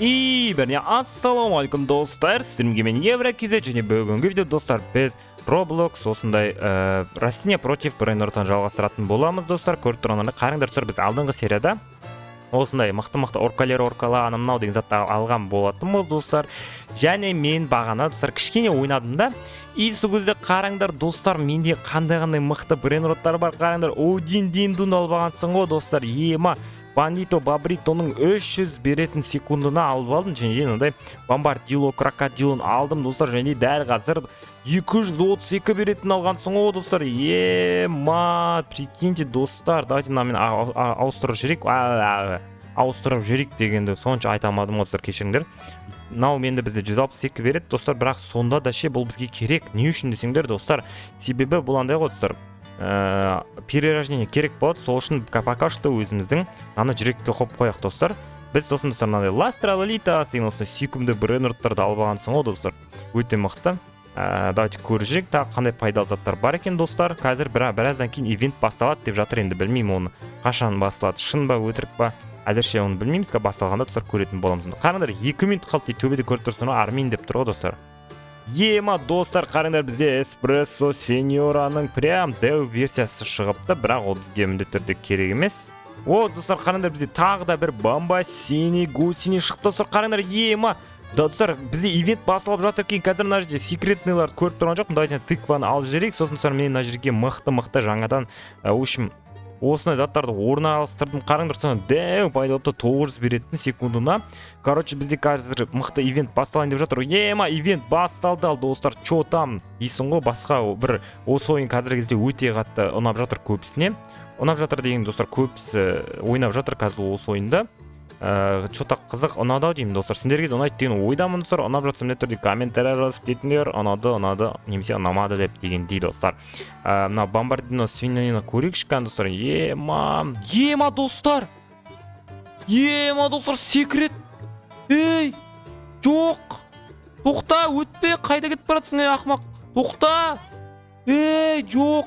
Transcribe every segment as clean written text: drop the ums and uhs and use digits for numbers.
Ассалаумағалейкум достар, сіздерге мен Еврокизет және бүгінгі видео достар біз Roblox осындай растения против брейнротан жалғастыратын боламыз достар. Көріп тұрғандарыңыздай қараңдар достар, біз алдыңғы серияда осындай мықты оркалар анау деген затты алған болатынбыз достар. Және мен бағана достар кішкене ойнадым да. Сол кезде қараңдар достар, менде қандай мықты брейнроттар бар. Қараңдар, Дин-Дун албағансың ғой достар. Ема Бандито Бабритоның 300 беретін секундына алып алдым. Және ондай Бомбардило Крокодилон алдым достар. Және дәл қазір 232 беретін алғансың ғой достар. Ема, прикиньте достар. Давайте мен ауыстырып жүрек дегенді сонша айтамадым достар, кешіріңдер. Нау менде бізде 162 береді достар, бірақ сонда да бұл бізге керек. Не үшін десеңдер достар, себебі бұл андай ғой достар, перерождение керек болады. Сол үшін пока что өзіміздің аны жүрекке қойып қояқ достар. Біз сосын достар мынандай Ластралолита деген осындай сүйкімді брейнроттарды алып алғансың ғой достар. Өте мықты. Давайте көріп жүрек, тағы қандай пайдалы заттар бар екен достар. Қазір біраздан кейін ивент басталады деп жатыр, енді білмеймін оны қашан басталады, шын ба өтірік па, әзірше оны білмейміз. Басталғанда достар көретін боламыз. Қараңдар, 2 минут қалды дейді, төбеде көріп тұрсың ғой, Армин деп тұр ғой достар. Ема достар, қараңдар, бізде Эспрессо Сеньораның прям дәу версиясы шығыпты, бірақ ол бізге міндетті түрде керек емес. Достар, қараңдар, бізде тағы да бір Бомбасини Гусини шықты достар. Қараңдар, ема достар, бізде ивент басылып жатыр екен. Қазір мына жерде секретныйларды көріп тұрған жоқпын. Давайте тыкваны алып жіберейік. Сосын достар, мен мына жерге мықты жаңадан осындай заттарды орналастырдым. Қараңдар, соны дәу пайдалыпты 900 беретін секундына. Короче, бізде қазір мықты ивент басталайын деп жатыр. Ема, ивент басталды ал достар. Чо там дейсің ғой, басқа бір осы ойын қазіргі кезде өте қатты ұнап жатыр көбісіне. Ұнап жатыр деген достар, көбісі ойнап жатыр қазір осы ойында. Чота қызық, ұнады деймін достар. Сендерге де ұнайды деген ойдамын достар. Ұнап жатса міндетті түрде комментарий жазып кетіңдер. Ұнады немесе ұнамады деп деген дейді достар. Мына Бомбардино свинина көрейік шыққан достар. Ема достар, секрет. Ей, жоқ, тоқта, өтпе, қайда кетіп баратсың, ақымақ, тоқта. Ей, жоқ.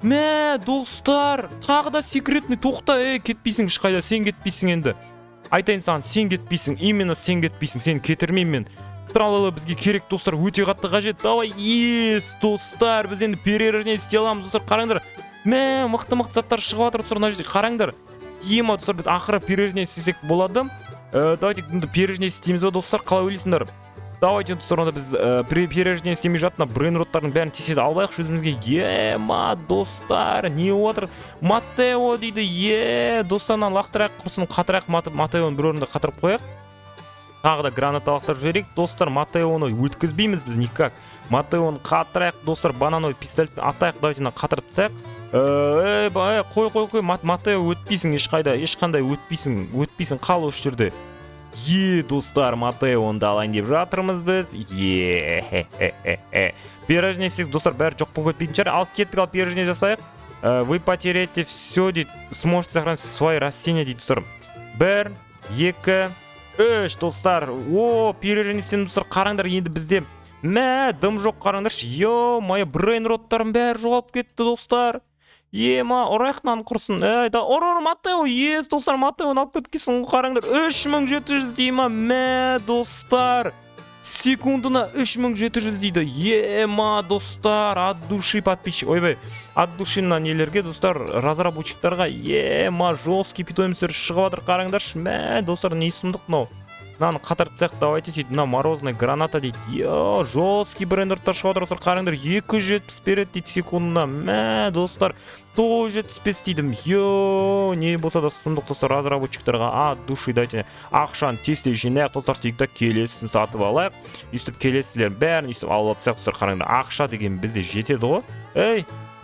Мә достар, тағы да секретный, тоқта. Кетпейсің ешқайда, сен кетпейсің енді. Айтайын саған, сен кетпейсің, именно сен кетпейсің, сен кетірмеймін мен. Тралалы бізге керек достар, өте қатты қажет. Давай, достар, біз енді перерождение істей аламыз достар. Қараңдар, мә мықты заттар шығып жатыр достар, мына жерде қараңдар. Ема достар, біз ақыры перерождение істесек болады. Давайте перерождение істейміз ба достар, қалай ойлайсыңдар? Давайте достар, онда біз перерождение істемей жатына брейнроттардың бәрін тез албайық өзімізге. Ема достар, не отыр? Матео дейді. Достарынан лақтырайық, құрсын қатырайық, Матеоны бір орында қатырып қояқ. Тағы да гранаталықтар жіберейік достар. Матеоны өткізбейміз біз никак. Матеоны қатырайық достар, банановый пистолетпен атайық. Давайте қатырып тастайық. Қой, Матео өтпейсің ешқандай өтпейсің, қал осы жерде. Достар, Матеоны алайын деп жатырмыз біз. Перерождение істесек достар, бәрі жоқ болып кетпейтін шығар. Алып кеттік, алып перерождение жасайық. Вы потеряете все дейді, сможете сохранить свои растения дейді достар. 1, 2, 3 достар. Перерождение істедім достар. Қараңдар, енді бізде мә дым жоқ, қараңдаршы. Моя брейнроттарым бәрі жоғалып кетті достар. Ема, ұрайықнан құрсын. Матео, достар, Матеоны алып кеткесің, қараңдар. 3700 дейма, мә достар. Секундына 3700 дейді. Ема достар, от души подписчик. От души на нелерге достар, разработчиктарға. Ема, жесткий питомецтер шығып жатыр, қараңдаршы. Мә достар, не сұмдық мынау. Мынаны қатырып тастайық, давайте сөйтіп, мына морозная граната дейді. Жесткий брейнроттар шығып жатыр достар, қараңдар. 270 береді дейді секундына. Мә достар, 975 дейдім. Не болса да сұмдық достар, разработчиктарға от души. Давайте ақшаны тесте жинайық достар, сөйтіп келесісін сатып алайық. Үстіп келесілер бәрін үстіп алып тастайық достар, қараңдар. Ақша деген бізде жетеді ғой.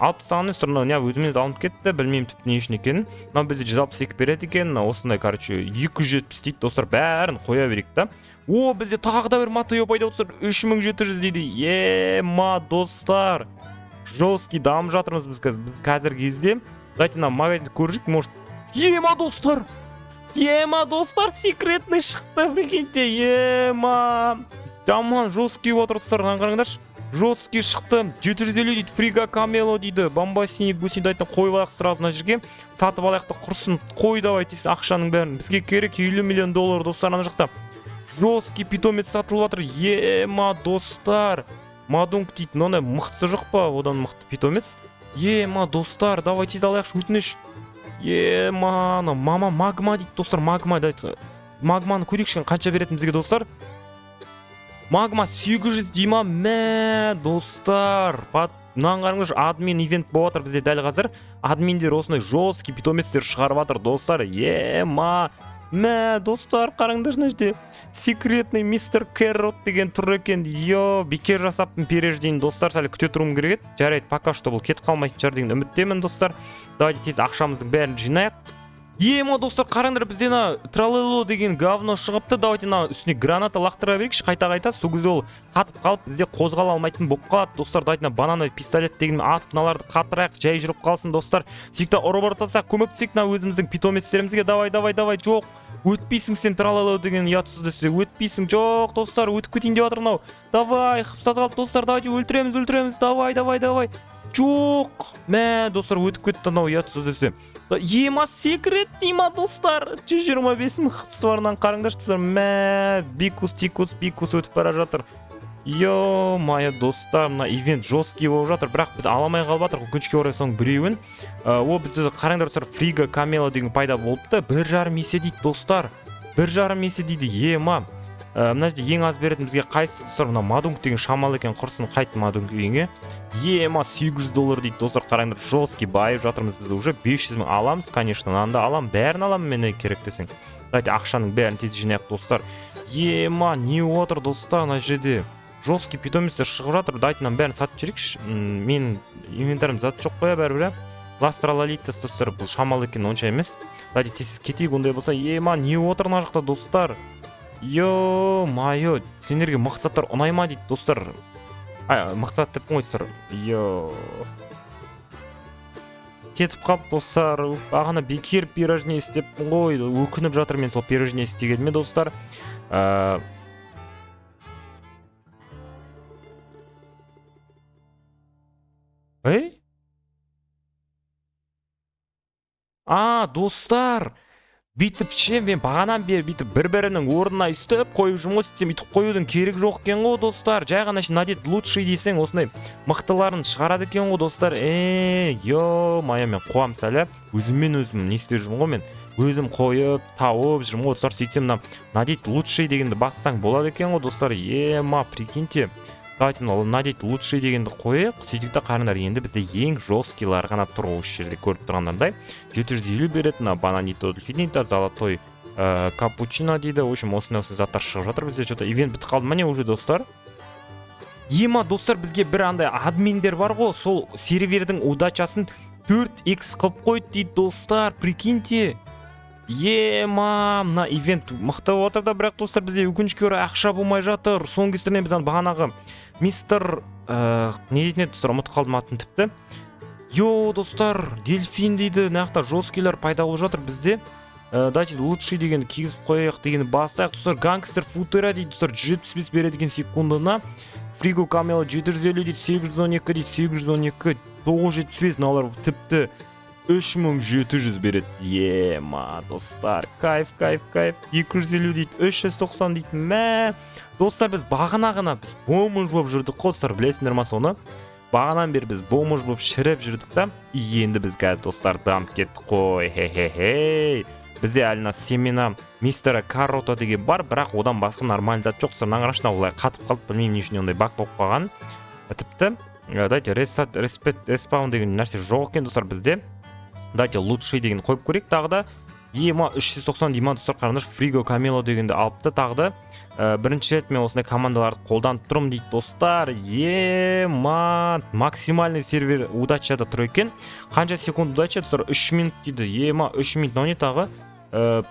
Алып тастаған достар, не өзіміз алынып кетті, білмеймін тіпті не үшін екенін. Мынау бізде 162 береді екен, осындай, 270 дейді достар, бәрін қоя берейік та. Бізде тағы да бір Матео пайда достар, 3700 дейді. Ема достар, жесткий дамып жатырмыз біз қазіргі кезде. Давайте магазинді көріп, может. Ема достар, секретный шықты, прикиньте. Ема жаман жесткий отыр достар, қараңдаршы. Жесткий шықты, 750 дейді, Фрига Камело дейді, Бомбасини Гусини айтты, қойып алайық сразу мына жерге, сатып алайық та құрсын, қой давай тез ақшаның бәрін, бізге керек $50 миллион достар ана жақта. жесткий питомец сатылып жатыр. Ема достар, мадунг дейді, мынандай мықтысы жоқ па, одан мықты питомец? Ема достар, давай тез алайықшы, өтініш. Ема мама магма дейді достар, магма дейді. Магманы көрейікші, қанша беретін бізге достар? Магма 800 дейма, мә достар. Мынаны қараңызшы, админ ивент болып жатыр бізде дәл қазір. Админдер осындай жесткий питомецтер шығарып жатыр достар. Ема мә достар, қараңдар мына жерде секретный мистер Кэррот деген тұр екен. Йо, бекер жасаппын переждейін достар, сәл күте тұруым керек еді. Жарайды, пока что бұл кетіп қалмайтын шығар деген үміттемін достар. Давайте тез ақшамыздың бәрін жинайық. Ема достар, қараңдар, бізде тралело деген говно шығыпты. Давайте үстіне граната лақтыра берейікші, қайта сол кезде ол қатып қалып бізде қозғала алмайтын болып қалады достар. Давайте банана пистолет деген атып мыналарды қатырайық, жай жүріп қалсын достар. Сөйтіп ұрып ортасақ көмектесейік өзіміздің питомецтерімізге. Давай, жоқ. Өтпейсің сен тралело деген ұятсыз десе, өтпейсің. Жоқ достар, өтіп кетейін деп жатыр мынау. Давай, қыпсаз қалды достар, давайте өлтіреміз. Давай. Жоқ, мә достар, өтіп кетті мынау ұятсыз десе. Ема секрет дейма достар, 125 мың қыпсы барынан қараңдаршы достар. Мә, бикус өтіп бара жатыр. Йо, майя достар, мына ивент жесткий болып жатыр, бірақ біз аламай қалып жатыр. Өкінішке орай соның біреуін. Ол бізде қараңдар достар, Фриго Камело деген пайда болыпты. 1,5 есе дейді достар. 1,5 есе дейді. Ема. Мына жерде ең аз беретін бізге қайсы достар, мына мадунг деген шамалы екен, құрсын қайт мадунг дегенге. Ема $800 дейді достар, қараңдар, жесткий байып жатырмыз біз уже. 500 мың аламыз, конечно, нанды алам, бәрін алам мен керек десең. Давайте ақшаның бәрін тез жинайық достар. Ема не отыр достар, мына жерде жесткий питомецтер шығып жатыр. Давайте бәрін сатып жіберейікші. Мен инвентарым зат жоқ қоя бәрібір. Ластралалитас достар, бұл шамалы екен, онша емес. Давайте тез кетейік, ондай болса. Ема не отыр мына жақта достар? Йо, майо, сендерге мақсаттар ұнайма дейді достар. Мақсат деппін ғой достар. Йо, кетіп қалып достар. Ағана бекер пирожне істеппін ғой. Өкініп жатыр мен сол пирожне істегеніме достар. Достар, бүйтіп мен бағанан бері бүйтіп бір-бірінің орнына үстіп қойып жұмыс істесем, бүйтіп қоюдың керек жоқ екен ғой достар. Жай ғана надет лучший десең, осындай мықтыларын шығарады екен ғой достар. Йо, майя, мен қуам сәлі. Өзіммен не істеп жүрмін ғой мен. Өзім қойып, тауып жүрмін ғой достар. Сөйтсем, надет лучший дегенді бассаң болады екен ғой достар. Ема, прикиньте. Давайте надеть лучший дегенді қойық. Сөйтікті қарындар, енді бізде ең жесткилар ғана тұр осы жерде көріп тұрғандардай. 750 беретін бананито дельфинита, золотой капучино дейді. В общем, осындай заттар шығып жатыр. Бізде что-то ивент бітіп қалды міне уже достар. Ема достар, бізге бір андай админдер бар ғой, сол сервердің удачасын 4x қылып қойды дейді достар. Прикиньте. Ема, мына ивент мықты отыр да, бірақ достар, бізде өкінішке орай ақша болмай жатыр. Соңғы кездерде біз бағанағы мистер не дейтін еді достар, ұмытып қалдым атын тіпті. Йо достар, дельфин дейді, нақта жесткилер пайда болып жатыр бізде. Давайте лучший дегенді кигізіп қояйық дегенді бастайық достар. Гангстер футера дейді достар, 75 береді екен секундына. Фриго Камело 750 дейді, 812 дейді, 812, 975, мыналар тіпті 3700 береді. Ема достар, кайф. 250 дейді, 390 дейді. Мә достар, біз бағана біз бомж болып жүрдік қой достар, білесіңдер ма соны? Бағанан бері біз бомж болып шіріп жүрдік та, енді біз қазір достар дамып кеттік қой. Хе-хе-хей. Бізде әлі семена мистера Каррота деген бар, бірақ одан басқа нормальный зат жоқ достар. Наңырашына олай қатып қалып, білмеймін не үшін ондай баг болып қалған. Тіпті дайте респаун деген нәрсе жоқ екен достар бізде. Дайте лучший деген қойып көрейік тағы да. Ема 390 деймін достар, қараңдар, Фриго Камело дегенді алыпты тағы да. Бірінші рет мен осындай командаларды қолданып тұрмын дейді достар. Ема максимальный сервер удачада тұр екен. Қанша секунд удача достар? 3 минут дейді. Ема 3 минут, не тағы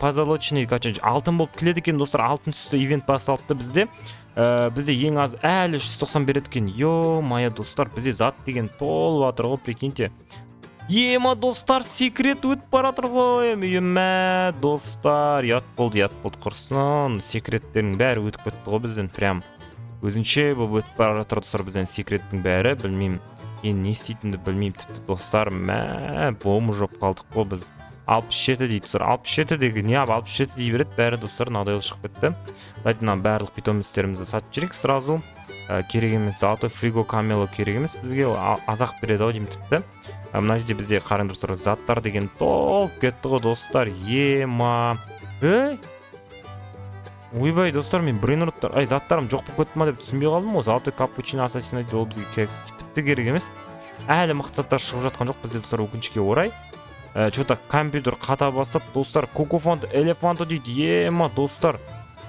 позолоченный алтын болып келеді екен достар. Алтын түсті ивент басталыпты бізде. Бізде ең аз әлі 390 береді екен. Йо, майя достар, бізде зат деген толып жатыр ғой, прикиньте. Ема достар, секрет өтіп баратыр ғой. Ема достар, ят болды құрсын. Секреттердің бәрі өтіп кетті ғой бізден. Прям өзінше бұл өтіп баратыр достар бізден секреттің бәрі. Білмеймін, не істейтінді білмеймін тіпті достар. Бомж жоп қалдық қой біз. 67 дейді достар. 67 деген не 67 дей береді, бәрі достар мынандай шығып кетті. Давайте мына барлық питомецтерімізді сатып жіберейік сразу. Керек емес, золотой фриго камело керек емес, бізге азақ береді ау деймін тіпті. Мына жерде бізде қараңдар достар, заттар деген толып кетті ғой достар. Ема. Ойбай достар, мен брейнроттар, заттарым жоқ болып кетті ма деп түсінбей қалдым ғой. Золотой капучино ассасин дейді, ол бізге тіпті керек емес. Әлі мықты заттар шығып жатқан жоқ бізде достар, өкінішке орай. Что-то компьютер қата бастап достар, кокофонт элефанто дейді. Ема достар,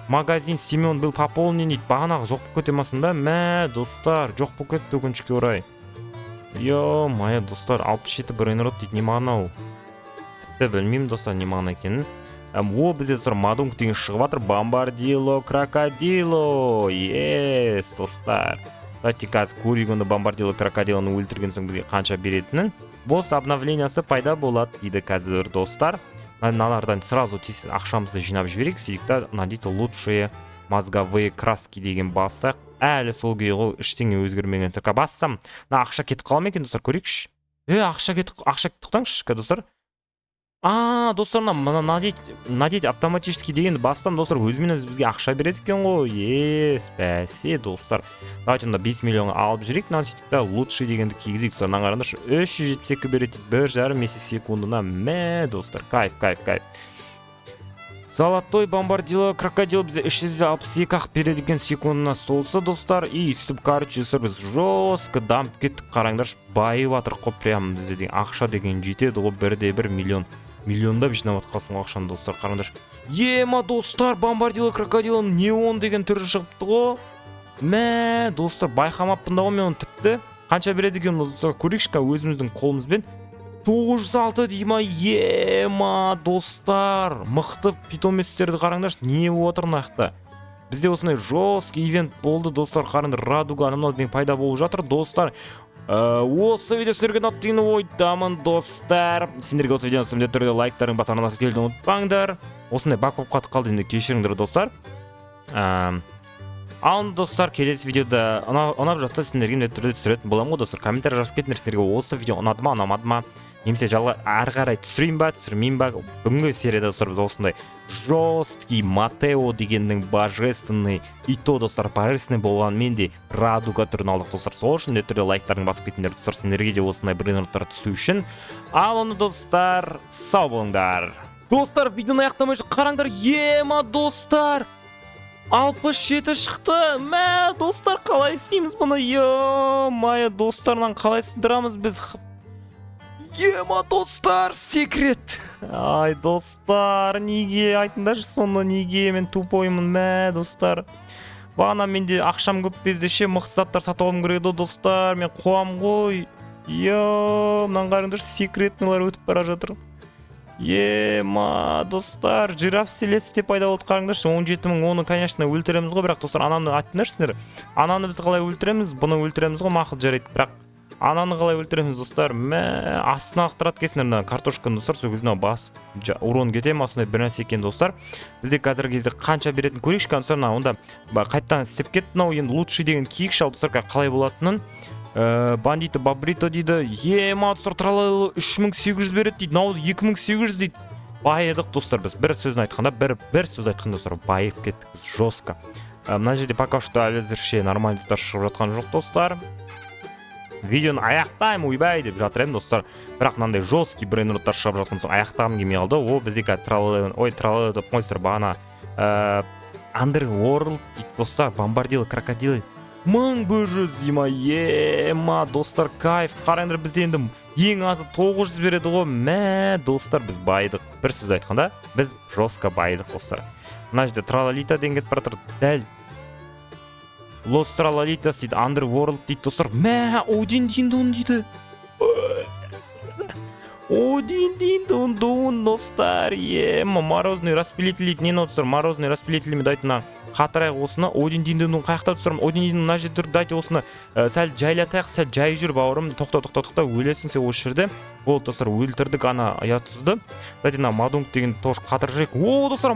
магазин Семен был пополнен дейді, бағанағы жоқ болып кетемасың да. Мә достар, жоқ болып кетті өкінішке орай. Майя достар, 67 брейнрот дейді, не мағына ол? Тіпті білмеймін достар, не мағына екенін. О, бізде достар мадунг деген шығып жатыр. Бомбардило, крокодило. Ес достар. Давайте қазір көрейік онда бомбардило крокодилоны өлтірген соң бізге қанша беретінін. Босс обновлениясы пайда болады дейді қазір достар. Мыналардан сразу тез ақшамызды жинап жіберейік. Сөйтіп надейте лучшие мозговые краски деген бассақ, әлі сол күйі ғой, ештеңе өзгермеген сырқа бассам, ақша кетіп қалам екен достар, көрейікші. Ақша кетіп тоқтаңызшы достар. Достар, надеть автоматически дегенді бастам достар, өзімен өзі бізге ақша береді екен ғой. Бәсе достар. Давайте онда 5 миллионға алып жүрейік. Сөйтіп лучший дегенді кигізейік достар. Қараңдаршы, 372 береді, 1,5 секундына. Мә достар, кайф. Золотой бомбардило крокодил бізде 362 ақ береді екен секундына солса достар. И үстіп достар, біз жестко дамп кеттік. Қараңдаршы, байып атыр қоп, прям бізде деген ақша деген жетеді ғой, 1,1 миллион. Миллиондап жинап атқасың ақшаны достар, қараңдаршы. Ема достар, бомбардило крокодилоның неон деген түрі шығыпты ғой. Мә достар, байқамаппын да ғой мен оны тіпті. Қанша береді екен достар, көрейікші өзіміздің қолымызбен. 906 дейма. Ема достар, мықты питомецтерді қараңдаршы, не отыр нақта. Бізде осындай жесткий ивент болды достар, қараңдар, радуга анау деген пайда болып жатыр достар. Осы видео сіздерге ұнады деген ойдамын достар. Сендерге осы видеоны міндетті түрде лайктарың басарына келді ұмытпаңдар. Осындай бақ болып қатып қалды енді, кешіріңдер достар. Ал достар, келесі видеода ұнап жатса сендерге міндетті түрде түсіретін боламын ғой достар. Комментарий жазып кетіңдер, сендерге осы видео ұнады ма, ұнамады ма, немесе ары қарай түсірейін ба, түсірмеймін ба. Бүгінгі серияда достар біз осындай жесткий Матео дегеннің божественный и то достар божественный болғанмен де радуга түрін алдық достар. Сол үшін міндетті түрде лайктарын басып кетіңдер достар, сендерге де осындай брейнроттар түсу үшін. Ал оны достар, сау болыңдар. Достар, видеоны аяқтамай қараңдар. Ема достар, 67 шықты. Мә достар, қалай істейміз бұны? Майя достарынан қалай сындырамыз біз? Ема достар, секрет. Достар, неге айтыңдаршы сонда, неге мен тупоймын? Мә достар, бағана менде ақшам көп бездеше мықты заттар сатып алғым келеді достар, мен қуам ғой. Мынаны қараңдаршы, секретнылар өтіп бара жатыр. Ема достар, жираф селесі деп пайда болды, қараңдаршы. 17 мың, оны конечно өлтіреміз ғой, бірақ достар ананы айтыңдаршы сендер. Ананы біз қалай өлтіреміз? Бұны өлтіреміз ғой, мақұл жарайды, бірақ ананы қалай өлтіреміз достар? Мә астына лақтырады кесіңдер картошканы достар, сол кезде басып урон кетем, осындай бір нәрсе екен достар. Бізде қазіргі кезде қанша беретін көрейікші достар. Онда қайттан істеп кетті, мынау енді лучший деген киікші, ал достар қалай болатынын. Бандиты бабрито дейді. Ема достар, тралайлы 3800 береді дейді, мынау 2800 дейді. Байыдық достар, біз бір сөзін айтқанда, бір сөз айтқанда достар, байып кеттік біз жестко. Мына жерде пока что әзірше нормальдықтар шығып жатқан жоқ достар. Видеоны аяқтаймын ойбай деп жатыр едім достар, бірақ мынандай жесткий брейнроттар шығып жатқан соң аяқтағым келмей қалды. О, бізде қазір тралайлы деп қойсыздар, бағана Underworld дейді достар, бомбардило крокодилы 1100 дейма. Ема достар, кайф. Қараңдар, бізде енді ең азы 900 береді ғой. Мә достар, біз байдық. Бір сөз айтқанда, біз жестко байдық достар. Мына жерде тралалита деген кетіп бара жатыр, дәл Лос Тралалитас дейді, Underworld дейді достар. Мә, Один Диндун дейді. Один Диндун достар. Ема морозный распилитель дейді. Нені достар, морозный распилитель ме дайтына қатырайық осыны. Один Диндунның қаяқта достар. Один Диндун мына жерде тұр, дайте осыны сәл жайлатайық, сәл жай жүр бауырым. Тоқта, өлесің сен осы жерде. Болды достар, өлтірдік ана аятсызды. Дайте мадунг деген тош қатыржайық. О достар,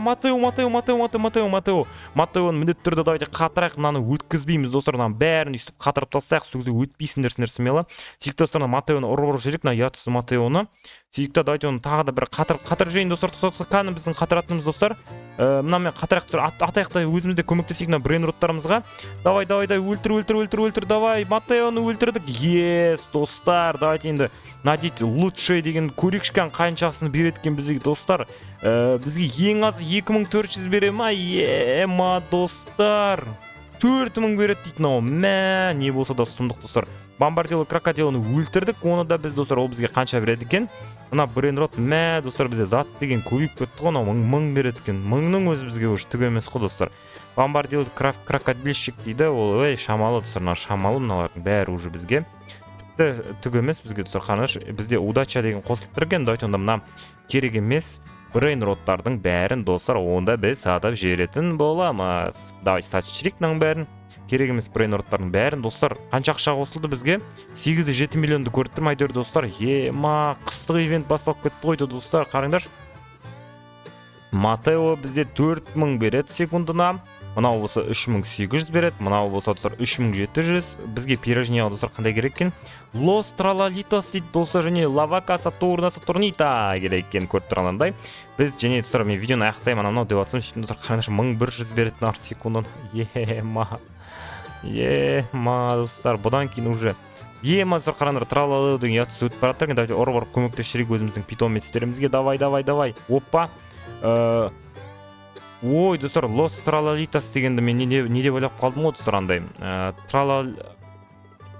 Матеоны міндетті түрде давайте қатырайық. Мынаны өткізбейміз достар, мынаны бәрін үстіп қатырып тастайық. Сол кезде өтпейсіңдер смело. Сөйтіп достар, Матеоны ұрып жүрек, мына аятсыз Матеоны. Сөйтіп давайте оны тағы да бір қатырып жейін достар. Кәні біздің қатыратынымыз достар. Мына мен қатырақ түсір атаяқта өзімізде көмектесейік мына брейнроттарымызға. Давай өлтір, давай Матеоны өлтірдік. Yes, достар, давайте енді надеть лучший деген көрейікші қаншасını береді екен бізге достар. Бізге ең азы 2400 бере ма? Ема достар. 4000 береді дейтін ау. Мә, не болса да сұмдық достар. Бомбардило крокодилоны өлтірдік, оны да біз достар ол бізге қанша береді екен? Мына брейнрот мә достар бізде зат деген көбейіп кетті ғой, 1000 береді екен. 1000-ның өзі бізге уже түк емес қой достар. Бомбардило крокодильщик дейді, ол шамалы достар, шамалы мыналардың бәрі уже бізге тіпті түк емес бізге достар. Қараңызшы, бізде удача деген қосылып тұр екен. Давайте онда мына керек емес брейнроттардың бәрін достар онда біз сатып жіберетін боламыз. Давайте сатып жіберейік мынаның бәрін. Керек емес брейнроттардың бәрін достар. Қанша ақша қосылды бізге? 8-7 миллионды көріп тұрмын әйтеуір достар. Ема, қыстық ивент басталып кетті ғой достар. Қараңдаршы. Матео бізде 4000 береді секундына. Мынау болса 3800 береді. Мынау болса достар 3700. Бізге пирожнияға достар қандай керек екен? Лос Тралалитас дейді достар, және Лавака Сатурнита керек екен көріп тұрғандай. Біз және достар мен видеоны аяқтаймын анау деп жатсам, сөйтіп достар қараңдаршы 1100 береді нар секундын. Ема достар, бұдан кейін уже достар қараңдар Тралалу деген ятыс өтіп бара жатыр. Давайте ұрып көмектесшірек өзіміздің питомецтерімізге. Давай. Опа. Ой, достар, Лос Тралалитас дегенді мен не деп ойлап қалдым ғой достар андай.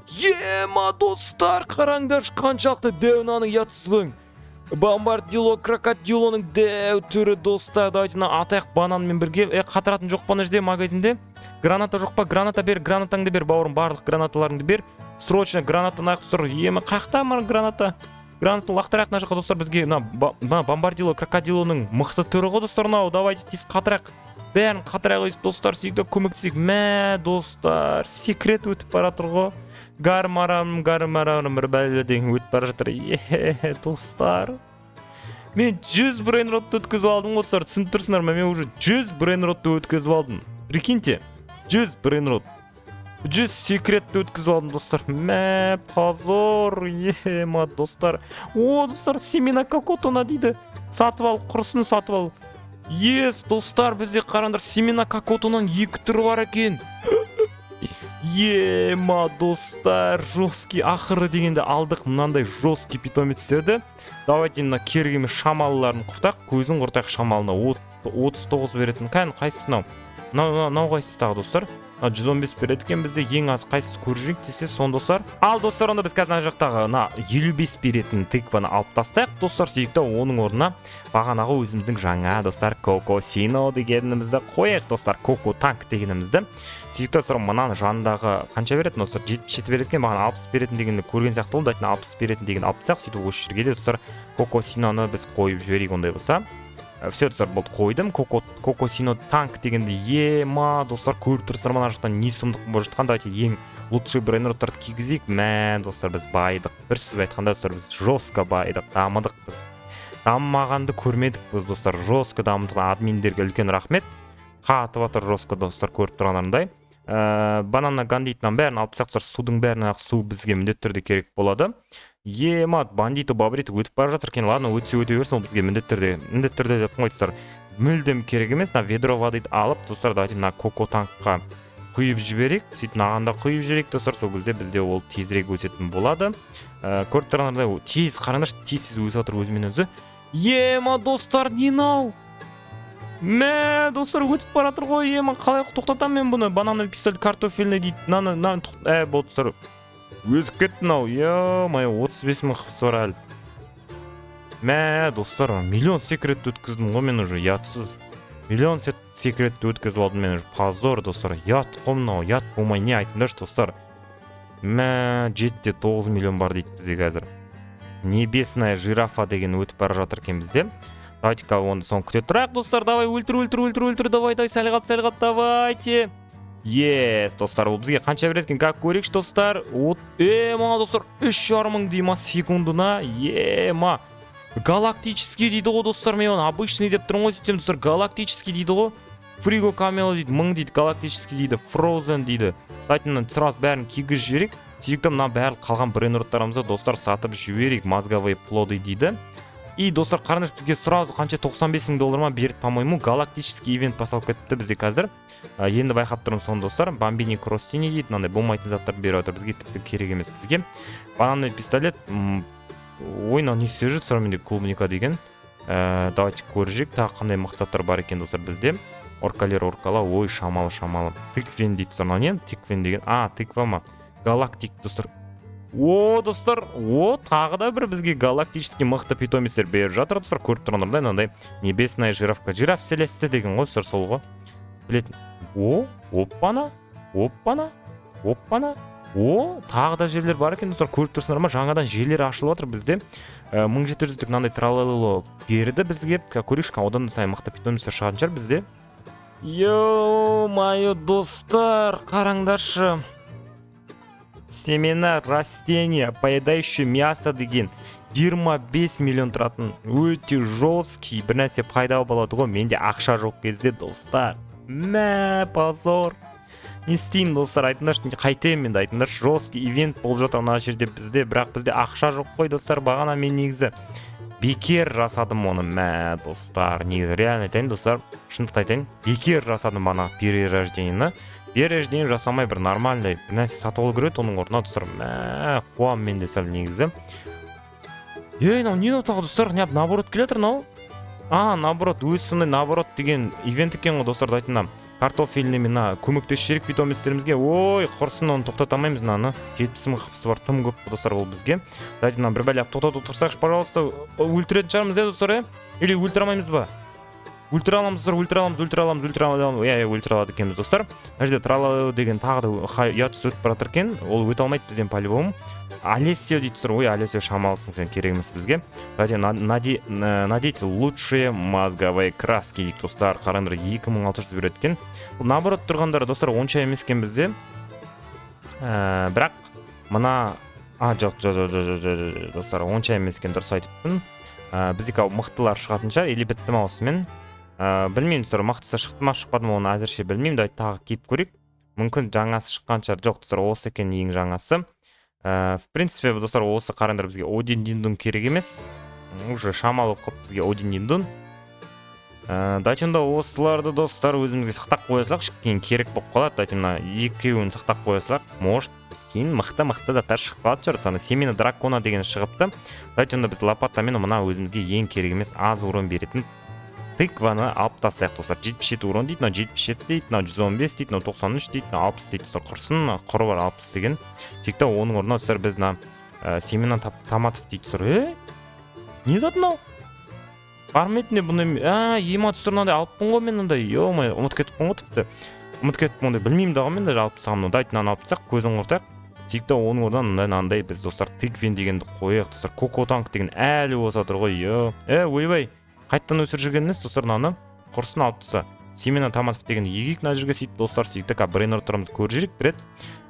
Ема достар, қараңдаршы қаншалықты дәу мынаның ятысының. Бомбардило крокодилоның дәу түрі достар. Давайте мына атаяқ бананмен бірге. Қатыратын жоқ па мына жерде магазинде? Граната жоқ па? Граната бер, гранатаңды бер, бауырым, барлық гранаталарыңды бер. Срочно гранатаны ақ достар. Ема қақта ма граната? Гранатын лақтырайық мына жаққа достар, бізге мына бомбардило крокодилоның мықты түрі ғой достар мынау. Давайте тез қатырайық. Бәрін қатырайық достар, сөйтіп көмектесейік. Мә достар, секрет өтіп бара жатыр ғой. Гармарам бір бәледен өтіп бара жатыр. Достар. Мен 100 брейнротты өткізіп алдым ғой достар, түсініп тұрсыңдар ма? Мен уже 100 брейнротты өткізіп алдым. Прикиньте, 100 брейнрот. 100 секретті өткізіп алдым достар. Мә, позор. Ема достар. О, достар, семена кокотона дейді. Сатып ал, құрысын сатып ал. Ес, достар, бізде қараңдар семена кокотонаның 2 түрі бар екен. Ема достар, жесткий ақыры дегенде алдық мынандай жесткий питомецтерді. Давайте мына керек емес шамалыларын құртақ, көзін құртақ шамалына 39 беретін. Қайсысы мынау қайсысы тағы достар? 115 береді екен бізде, ең аз қайсысы көріп десе сон достар. Ал достар, онда біз қазір мына жақтағы 55 беретін тыкваны алып тастайық достар. Сөйтіп оның орнына бағанағы өзіміздің жаңа достар Кокосино дегенімізді қояйық достар. Коко танк дегенімізді. Сөйтіп достар, мынаны жанындағы қанша беретін достар? 77 береді екен, бағана 60 беретін дегенді көрген сияқты болды. 60 беретін деген алып тастайық. Сөйтіп осы жерге де достар Кокосиноны біз қойып жіберейік ондай болса. Все достар, болды қойдым. Кокосино танк дегенде ема достар, көріп тұрсыздар мына жақтан не сұмдық болып жатқан. Давайте ең лучший брейнроттарды кигізейік. Мә достар, біз байдық. Бір сөз айтқанда достар, біз жестко байдық, дамыдық біз. Дамымағанды көрмедік біз достар. Жестко дамыдық. Админдерге үлкен рахмет. Қатып атыр жестко достар, көріп тұрғандарындай. Банана гандитынан бәрін алып тастайық достар. Судың бәрін су бізге міндетті түрде керек болады. Ема бандиты бабриты өтіп бара жатыр екен. Ладно, өте берсін, ол бізге міндетті түрде деп қойдыстар. Мүлдем керек емес. Ведро водайды алып достар, давайте мына коко танкқа құйып жіберейік. Сөйтіп мынағанда құйып жіберейік достар. Сол кезде бізде ол тезірек өсетін болады. Көріп тұрғандардай тез қараңдаршы, тез өсіп жатыр өзімен өзі. Ема достар, не мынау? Мә достар, өтіп бара жатыр ғой. Ема қалай тоқтатамын мен бұны? Банана пистолет картофельный дейді. Болды достар. Өзіп кетті мынау. Е-май, 35 мың қыпсы бар әлі. Мә достар, миллион секретті өткіздім ғой мен уже, ятсыз. Миллион секретті өткізіп алдым мен уже. Позор достар, ят қой мынау, ят болмай не айтыңдаршы достар. Мә, жетте 9 миллион бар дейді бізде қазір. Небесная жирафа деген өтіп бара жатыр екен бізде. Давайте-ка оны соң күте тұрайық достар. Давай, өлтір. Давай, сәл қат, давайте. Yes, достар, бұл бізге қанша береді екен? Как көрейікші достар? Мына достар, 3,5 дейма секундына. Ема. Галактический дейді ғой достар, мен оны обычный деп тұрмын ғой, сөйтсем достар, галактический дейді ғой. Фриго камела дейді, 1000 дейді, галактический дейді, Frozen дейді. Давайте сразу бәрін кигіз жіберейік. сөйтіп мына барлық қалған брейнроттарымызды достар сатып жіберейік, мозговые плоды дейді. И достар қараңызшы, бізге сразу қанша $95,000 ма берді, по-моему, галактический ивент басталып кетті бізде қазір. Енді байқап тұрмын соны достар. Бомбини кросстини дейді, мынандай болмайтын заттар беріп отыр, бізге тіпті керек емес бізге. Бананный пистолет, ойна не сержит, сұрай менде клубника деген. Давайте көржек, тағы қандай мақсаттар бар екен достар бізде. Оркалер оркала, ой шамалы. Тыквен дейді достар, не? Тыквен деген, тыква ма? Галактик достар. Достар, тағы да бір бізге галактический мықты питомистер беріп жатыр достар. Көріп тұрғандардай, мынандай небесная жирафка. Жираф селесті деген ғой достар, сол ғой. Білетін. Оппана. Тағы да жерлер бар екен достар, көріп тұрсыңдар ма? Жаңадан жерлер ашылып отыр бізде. 1700-лік мынандай тралалылы берді бізге. Көрейікші, одан да сайын мықты питомистер шығатын шығар бізде. Ё-моё, достар, қараңдаршы. Семена растения, поедающие мясо деген 25 миллион тұратын өте жесткий бір нәрсе пайда болады ғой. Менде ақша жоқ кезде достар. Позор. Не істейін достар, айтыңдаршы, қайтайын менде, айтыңдаршы, жесткий ивент болып жатыр мына жерде бізде, бірақ бізде ақша жоқ қой достар. Бағана мен негізі бекер жасадым оны, достар. Негізі реально айтайын достар, шындықты айтайын, бекер жасадым бана перерождениені. Перерождение жасамай бір нормальный бір нәрсе сатып алу керек, оның орнына достар. Қуам менде сәл негізі. Не тағы достар, наоборот келетір нау? Наоборот, өз сондай наоборот деген ивент екен ғой достар, айтына. Картофельный мына көмектесшерік питомистерімізге. Ой, құрсын, оны тоқтатамаймыз мынаны. 70 мың қыпсы бар, тым көп достар ол бізге. Дайтына бір бәлеп тоқтатып тұрсақшы, пожалуйста, өлтіретін шығармыз достар, или өлтірамаймыз ба? Өлтіраламыз екенбіз достар. Мына жерде тралалы деген тағы да ұятсыз өтіп баратыр екен. Ол өте алмайды бізден по-любому. Олесио дейді сыр, Олесио шамалысың, сен керек емес бізге. Надеть лучшие мозговые краски дейді достар. Қараңдар 2600 береді екен. Наоборот тұрғандар достар онша емес екен бізде. Бірақ мына жоқ достар, онша емес екен, дұрыс айтыппын. Бізде мықтылар шығатын шығар, или бітті ма осымен. Білмеймін достар, мықтысы шықты ма шықпады ма, оны әзірше білмеймін. Давай тағы киіп көрейік. Мүмкін жаңасы шыққан шығар. Жоқ достар, осы екен ең жаңасы. В принципе, достар, осы қараңдар бізге Один Диндун керек емес. Уже шамалы қып бізге Один Диндун. Дайтында осыларды достар өзімізге сақтап қойсақ, кейін керек болып қалады. Дайтында екеуін сақтап қойсақ, может кейін мықты заттар шығып қалады шығар. Саны семена дракона деген шығыпты. Дайтында біз лопатамен мына өзімізге ең керек емес аз урон беретін тыкваны алып тастайық достар. 77 урон дейді, 77 дейді, 115 дейді, 93 дейді, 60 дейді достар. Құрсын, құры бар 60 деген. Текті оның орнына достар біз семена томатов дейді достар. Не зат мынау? Барметіне бұндай, ема достар мынандай алыппын ғой мен мынандай. Ё-май, ұмытып кетіппін ғой тіпті. Білмеймін дағы мен де алып тастағанмын. Дайтынан алып тастақ, көзін құртайық. Текті оның орнына мынандай біз достар тыквен дегенді қойық достар. Кокотанк деген әлі осы отыр ғой. Ойбай. Қайттан өсір жүргеніңіз достар, мынаны құрсын алып таста. Семена томатов деген егейік мына жерге сөйтіп достар, сөйтті брейнроттарымызды көріп жүрек береді.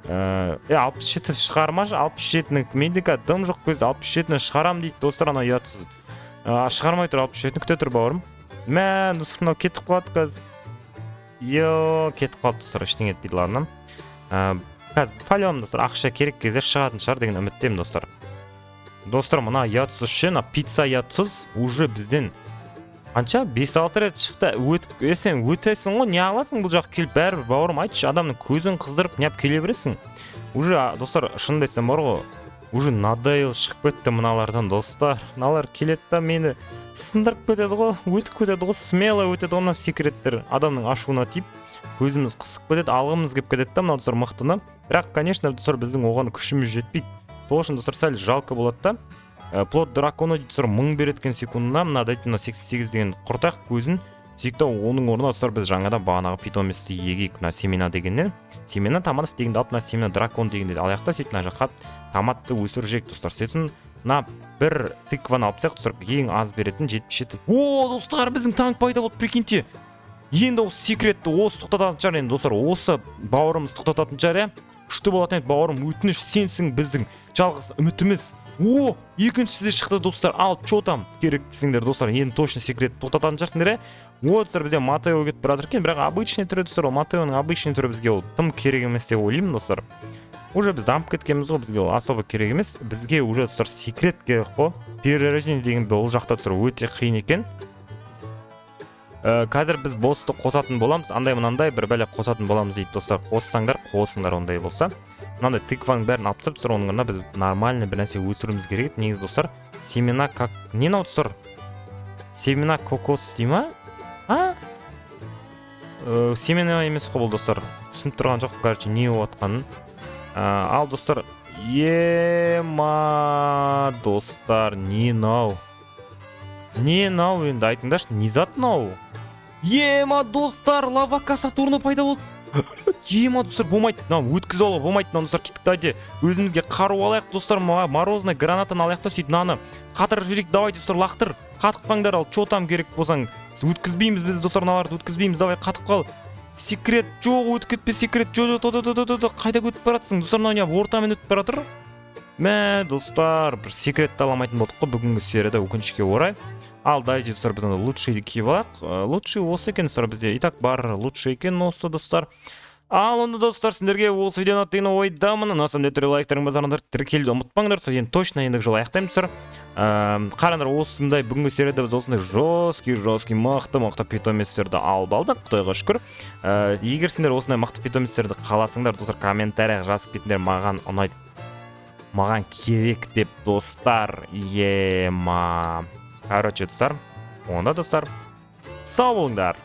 67 шығармашы, 67-ні менде дым жоқ көзді 67-ні шығарам дейді достар, ана ұятсыз. Шығармай тұр, 67-ні күте тұр бауырым. Достар, мынау кетіп қалады қазір. Кетіп қалды достар, ештеңе етпейді ларынан. Қазір палеом достар, ақша керек кезде шығатын шығар деген үміттемін достар. Достар, мына ұятсыз үшін, пицца ұятсыз уже бізден қанша 5-6 рет шықты. Сен өтесің ғой, не аласың бұл жақ келіп бәрібір бауырым, айтшы, адамның көзін қыздырып неап келе бересің. Уже достар, шынымды айтсам бар ғой, уже надоел шығып кетті мыналардан достар. Мыналар келеді да мені сындырып кетеді ғой, өтіп кетеді ғой, смело өтеді ғой, секреттер адамның ашуына тиіп, көзіміз қысып кетеді, алғымыз кеп кетеді да мына достар мықтыны. Бірақ, конечно, достар біздің оған күшіміз жетпейді. Сол үшін достар сәл жалко болады да. Плод драконы дейді 1000 береткен секундына, мына дайтына 88 деген құртақ көзін. Сөйтті оның орнына достар біз жаңадан бағанағы питомисті егейік мына семена дегеннен. Семена томатов дегенді алып, мына семена дракон дегенде аяқта сөйтіп мына жаққа томатты өсіржек достар. Сөйтін мына бір тыкваны алып тастайық достар, ең аз беретін 77. Достар, біздің танк пайда болды, прикиньте. Енді осы секретті осы тоқтататын шығар енді достар, осы бауырымыз тоқтататын шығар. Күшті болатын еді бауырым, өтініш сенсің біздің жалғыз үмітіміз. Екіншісі де шықты достар. Ал чо там керек десеңдер достар, енді точно секрет тоқтататын шығарсыңдар. Достар, бізде Матео кетіп баратыр екен, бірақ обычный түрі достар, Матеоның обычный түрі бізге ол тым керек емес деп ойлаймын достар. уже біз дамып кеткенбіз ғой, бізге ол особо керек емес. Бізге уже достар секрет керек қой. Перерождение дегенде ол жақта достар өте қиын екен. Қазір біз боссты қосатын боламыз, андай мынандай бір бәле қосатын боламыз дейді достар. Қоссаңдар ондай болса. Мынандай тыкваның бәрін алып тастап достар, оның орнына біз нормальный бір нәрсе өсіруіміз керек еді. Негізі достар, семена как не мынау достар? Семена кокос дей ма? Семена емес қой бұл достар. Түсініп тұрған жоқ, короче, не болып жатқанын. Ал достар, ема достар, не мынау? Не мынау енді айтыңдаршы, не зат мынау? Ема достар, лавака Сатурны пайда болды. Ема достар, болмайды. Өткізіп алуға болмайды. Достар, кеттік дайде өзімізге қару алайық достар. Морозный гранатаны алайық та сөйтіп мынаны қатырып жіберейік. Давай достар, лақтыр. Қатықпаңдар, ал что там керек болсаң. Өткізбейміз біз достар, мыналарды өткізбейміз. Давай қатып қал. Секрет жоқ, өтіп кетпе, секрет жоқ. Қайда өтіп баратсың? Достар, мынау не ортамен өтіп баратыр? Мә, достар, бір секретті аламайтын болдық қой бүгінгі серияда, өкінішке орай. Ал дайте достар, біз лучшийді киіп алайық. Лучший осы екен достар, бізде итак бар лучший екен осы достар. Ал онда достар, сендерге осы видеоны аттығын ойдамын. На самом деле лайктарың базарыңдар, тіркелді ұмытпаңдар. Енді точно ендігі жол аяқтаймыз достар. Қараңдар, осындай бүгінгі серияда біз осындай жесткий мықты питомецтерді алып алдық, Құдайға шүкір. Егер сендер осындай мықты питомецтерді қаласыңдар достар, комментария жазып кетіңдер, маған ұнайды. Маған керек деп достар. Ема. Короче достар, онда достар, сау болыңдар.